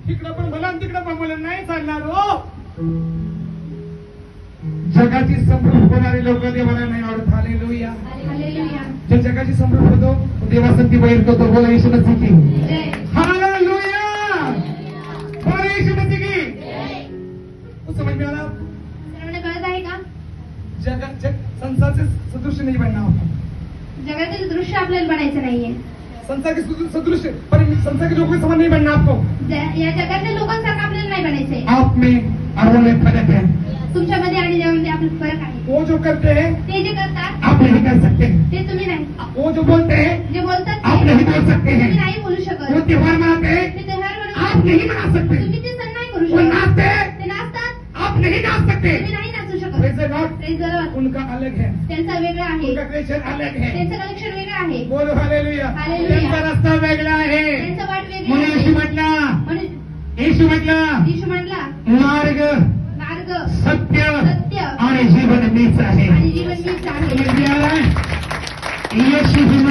इकडं पण बोला आणि तिकडं पण बोला, नाही चालणार हो. जगाची समृद्ध होणारे लोक देवाला नाही आवडत. हालेलुया. हालेलुया. जो जगाची समृद्ध होतो तो देवासाठी बैर करतो. बोला येशू मसीह की जय. हालेलुया. बोला येशू मसीह की. तो समझ में आ रहा? सर्वांना कळत आहे का? जग संसार से सदृश नहीं बनना होता. जगातील दृश्य आपल्याला बनायचं नाहीये. संसार के सदृश पर संसार के लोगों के समान नहीं बनना आपको. या जगातल्या लोकांसारखं आपल्याला नाही बनायचंय. आप में और उनमें फर्क है. तुमच्यामध्ये आणि देवामध्ये आपला फरक आहे. वो जो करते हैं ते जे करतात आप नहीं कर सकते. ते तुम्ही नाही. वो जो बोलते हैं जे बोलतात आप नहीं बोल सकते तुम्ही हैं. नाही बोलू वो शकत. त्योहार मनाते हैं ते त्योहार आप म्हणून नहीं मना सकते. तुम्ही ते सण नाही करू वो शकत. नाचते हैं ते नाचतात आप नहीं नाच सकते. तुम्ही नाही नाचू शकत. Praise the Lord. Praise the Lord. उनका अलग है, त्यांचा वेगळा आहे. उनका क्रिश्चियन अलग है. त्यांचं कनेक्शन वेगळं आहे. बोलो हालेलुया. हालेलुया. त्यांचा रस्ता वेगळा आहे. त्यांचं वाट वेगळी म्हणून आहे. येशू म्हटला, म्हणून येशू म्हटला येशू म्हणला मार्ग मार्ग सत्य सत्य आणि जीवन मीच आहे. आणि जीवन मीच आहे. समझ में आ रहा है? येशू ही